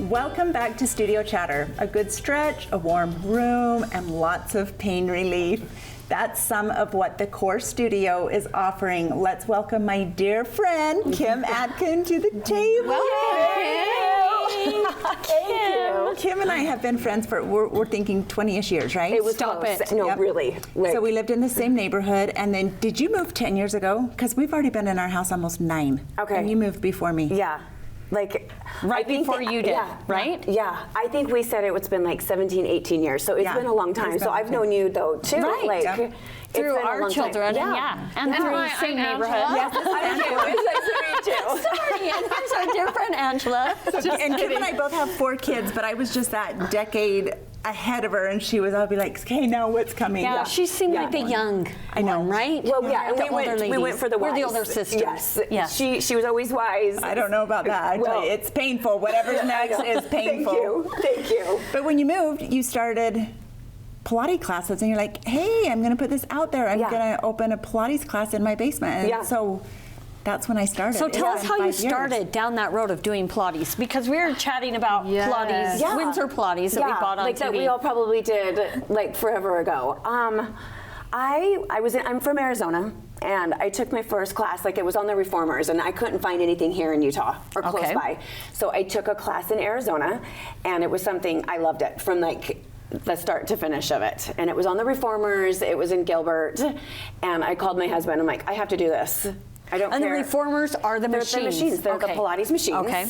Welcome back to Studio Chatter. A good stretch, a warm room, and lots of pain relief. That's some of what the Core Studio is offering. Let's welcome my dear friend, Kim Atkin, to the table. Thank you. Kim and I have been friends for, we're thinking 20-ish years, right? It was close. No, really. So we lived in the same neighborhood, and then did you move 10 years ago? Because we've already been in our house almost 9. Okay. And you moved before me. Yeah. Like right before you did, right? Yeah. I think we said it's been like 17, 18 years. So it's been a long time. So I've known you though too. Right. Like through our children. And through the same neighborhood. Yes, it's nice to meet you. Sorry, ours are different, Angela. And Kim and I both have 4 kids, but I was just that decade ahead of her, and she was, I'll be like, okay, now what's coming? Yeah, she seemed like the young one, right? Well, yeah, and we went for the wise. We're the older sisters. Yes. She was always wise. I don't know about that. I tell you, it's painful. Whatever's next is painful. Thank you. But when you moved, you started Pilates classes, and you're like, hey, I'm going to put this out there. I'm going to open a Pilates class in my basement. And so that's when I started. So tell us how you started down that road of doing Pilates, because we were chatting about Pilates, Windsor Pilates that we bought on like TV. That we all probably did like forever ago. I'm from Arizona, and I took my first class, like it was on the Reformers, and I couldn't find anything here in Utah or close by. So I took a class in Arizona, and it was something, I loved it from like the start to finish of it. And it was on the Reformers, it was in Gilbert, and I called my husband, I'm like, I have to do this. I don't care. And the Reformers are the machines. They're the machines. They're the Pilates machines. Okay.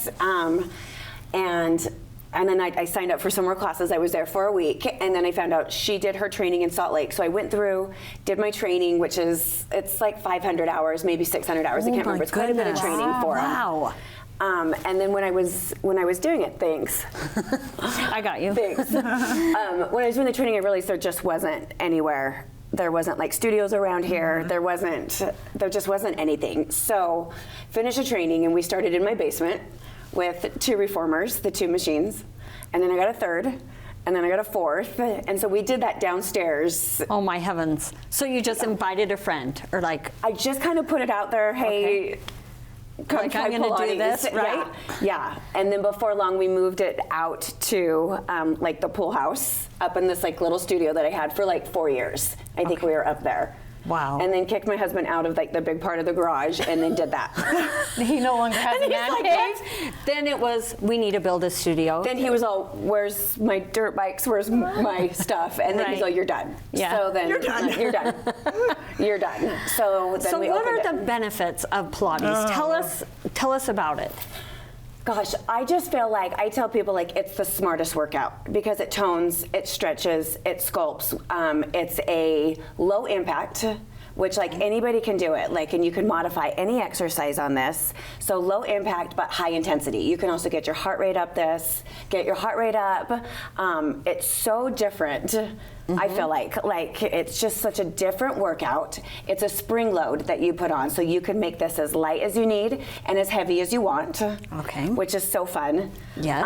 And then I signed up for some more classes. I was there for a week, and then I found out she did her training in Salt Lake. So I went through, did my training, which is, it's like 500 hours, maybe 600 hours. I can't remember. It's quite a bit of training for it. Wow. And then when I was doing it, thanks. I got you. Thanks. When I was doing the training, I realized there just wasn't anywhere. There wasn't like studios around here. There just wasn't anything. So finished the training, and we started in my basement with 2 Reformers, the 2 machines, and then I got a 3rd, and then I got a 4th, and so we did that downstairs. Oh my heavens. So you just invited a friend, or like? I just kind of put it out there, hey, come like, try I'm gonna Pilates. do this, right? Yeah. And then before long, we moved it out to like the pool house up in this like little studio that I had for like 4 years. I think we were up there. Wow. And then kicked my husband out of like the big part of the garage, and then did that. He no longer has a man cave. Then it was, we need to build a studio. Then he was all, where's my dirt bikes? Where's my stuff? And then he's all, you're done. Yeah. So then You're done. You're done. You're done. So then we what opened are the benefits of Pilates? Tell us about it. Gosh, I just feel like, I tell people like it's the smartest workout because it tones, it stretches, it sculpts. It's a low impact, which like anybody can do it. Like, and you can modify any exercise on this. So low impact, but high intensity. You can also get your heart rate up get your heart rate up. It's so different. I feel like it's just such a different workout. It's a spring load that you put on, so you can make this as light as you need and as heavy as you want. Okay. Which is so fun. Yes.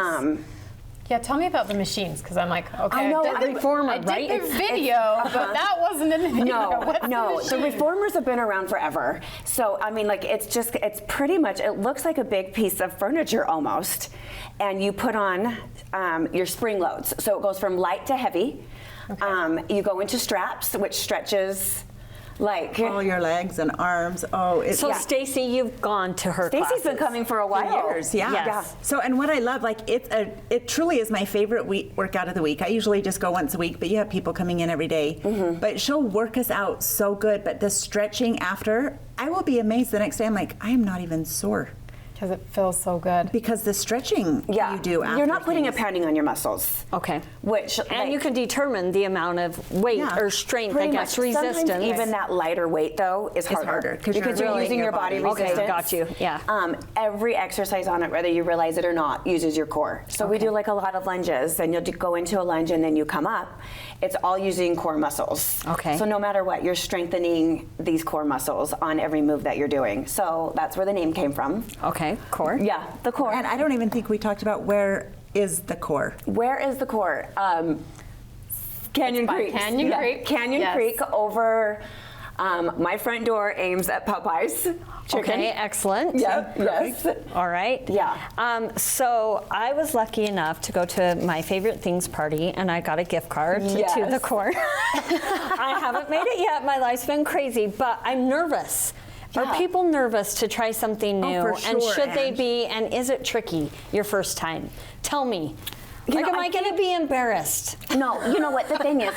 Yeah, tell me about the machines, because I'm like, okay, I know, I did the video, but that wasn't in the video. No, the Reformers have been around forever. So, I mean, like, it's pretty much, it looks like a big piece of furniture almost. And you put on your spring loads. So it goes from light to heavy. Okay. You go into straps, which stretches like all your legs and arms. Oh, it's so Stacy, you've gone to her classes. Stacy's been coming for a while. For years, yeah. Yes. So, and what I love, like, it truly is my favorite workout of the week. I usually just go once a week, but you have people coming in every day. But she'll work us out so good. But the stretching after, I will be amazed the next day. I'm like, I am not even sore. Because it feels so good. Because the stretching you do after you're not putting a things. pounding on your muscles. Okay. Which and you can determine the amount of weight or strength, I guess, resistance. Sometimes even that lighter weight though is harder because you're really using your body resistance. Okay, got you. Yeah. Every exercise on it, whether you realize it or not, uses your core. So we do like a lot of lunges, and you'll go into a lunge and then you come up. It's all using core muscles. Okay. So no matter what, you're strengthening these core muscles on every move that you're doing. So that's where the name came from. Okay, core. Yeah, the core. And I don't even think we talked about where is the core. Where is the core? Canyon Creek. Canyon Creek. Canyon Creek over My front door aims at Popeye's chicken. Okay, excellent. Yep, yes. All right. Yeah. So I was lucky enough to go to my favorite things party, and I got a gift card to the core. I haven't made it yet. My life's been crazy, but I'm nervous. Yeah. Are people nervous to try something new? for And sure, should they Ange. be? And is it tricky your first time? Tell me. Like, know, am I I going to be embarrassed? No, you know what the thing is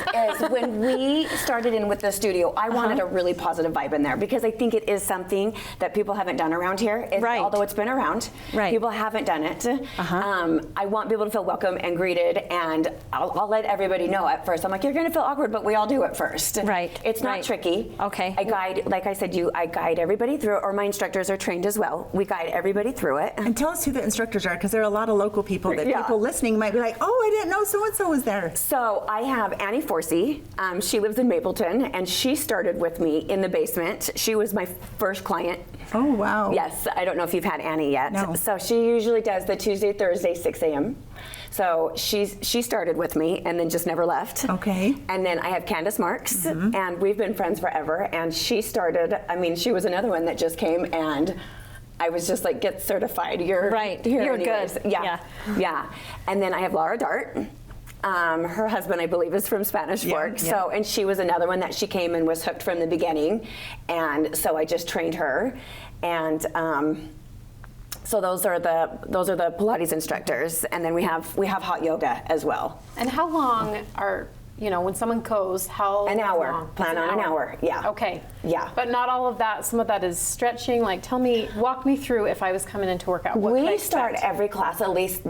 when we started in with the studio, I wanted a really positive vibe in there because I think it is something that people haven't done around here. Right. Although it's been around, people haven't done it. I want people to feel welcome and greeted, and I'll let everybody know at first. I'm like, you're going to feel awkward, but we all do it first. Right. It's not Right. tricky. Okay. I guide, like I said, I guide everybody through it, or my instructors are trained as well. We guide everybody through it. And tell us who the instructors are, because there are a lot of local people that Yeah. people listening might be like, oh, I didn't know so-and-so was there. So I have Annie Forsey. She lives in Mapleton, and she started with me in the basement. She was my first client. Oh, wow. Yes, I don't know if you've had Annie yet. No. So she usually does the Tuesday, Thursday, 6 a.m. So she started with me and then just never left. Okay. And then I have Candace Marks, and we've been friends forever. And she started, she was another one that just came, and I was just like, get certified. You're Right. here You're anyways. good. Yeah. Yeah. And then I have Laura Dart. Her husband, I believe, is from Spanish Fork. yeah. So, and she was another one that she came and was hooked from the beginning. And so I just trained her. And so those are the Pilates instructors. And then we have hot yoga as well. And how long are, when someone goes, how An hour. long? Plan It's on an hour. Yeah. Okay. Yeah. But not all of that. Some of that is stretching. Like, walk me through if I was coming in to work out. What could I We expect? start every class at least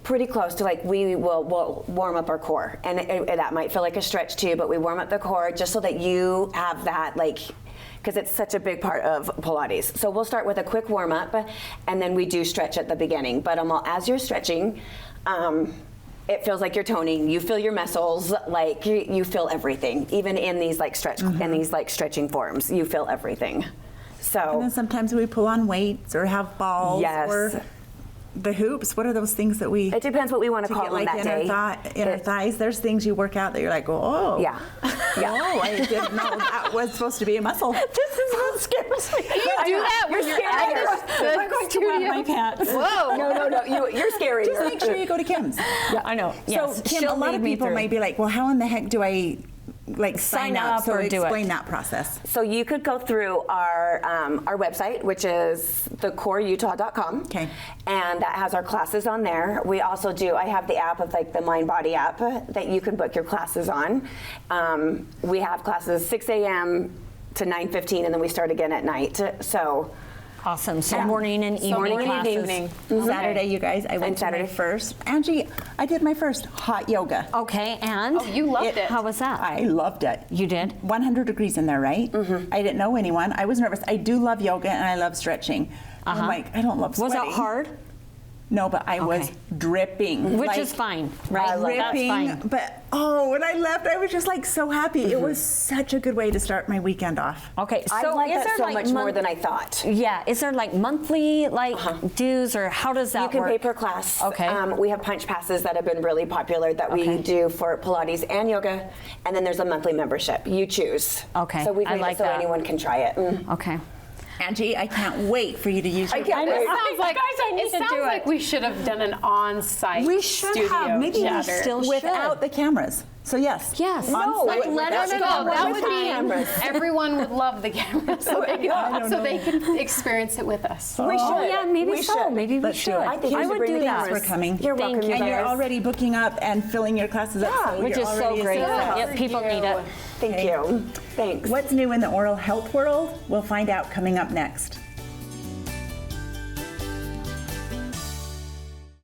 pretty close to we will warm up our core, and that might feel like a stretch to you, but we warm up the core just so that you have that because it's such a big part of Pilates. So we'll start with a quick warm up, and then we do stretch at the beginning. But as you're stretching, it feels like you're toning. You feel your muscles, like you feel everything, even in these in these stretching forms. You feel everything. So. And then sometimes we pull on weights or have balls Yes. or the hoops. What are those things that we... It depends what we want to call them that day. Inner thighs. There's things you work out that you're like, oh. Yeah. Yeah. Oh, I didn't know that was supposed to be a muscle. This is what scares me. You do that when you're at the studio. my pants. Whoa. No, you're scary. Just make sure you go to Kim's. Yeah, I know. Yes. So, Kim, She'll a lot lead of me people through. might be like, well, how in the heck do I sign up? So or do it? explain that process. So you could go through our website, which is thecoreutah.com. Okay. And that has our classes on there. We also I have the app of the Mind Body app that you can book your classes on. We have classes 6 a.m. to 9:15, and then we start again at night. So. Awesome. So morning and evening morning and classes. evening. Saturday, you guys, I went And to my Saturday. first. Angie, I did my first hot yoga. Okay, and? Oh, you loved it. How was that? I loved it. You did? 100 degrees in there, right? Mm-hmm. I didn't know anyone. I was nervous. I do love yoga and I love stretching. I'm like, I don't love Was sweating. it hard? No, but I was Okay. dripping. Which like, is fine, right? That's Dripping, fine. but when I left, I was just so happy. It was such a good way to start my weekend off. Okay, I so like is that there so much more than I thought. Yeah, is there monthly dues, or how does that You can work? pay per class. Okay. We have punch passes that have been really popular that we Okay. do for Pilates and yoga, and then there's a monthly membership. You choose. Okay, So we've I made like it so that. anyone can try it. Okay. Angie, I can't wait for you to use your can't It wait. sounds like, Guys, I need to do it. we should have done an on-site We should studio have. Maybe we chatter. still should. without the cameras. So yes. Yes. No, On-site let without us the go. cameras. That With would the mean cameras. everyone would love the camera so they can experience it with us. We should. Oh, yeah, maybe We so. should. Maybe we Let's do should. it. I think we should would bring do the that. cameras. for coming. You're Thank welcome, you. you And you're guys. already booking up and filling your classes up. So Which you're is so already great. set up. Yep, people need it. Thank you. Thanks. What's new in the oral health world? We'll find out coming up next.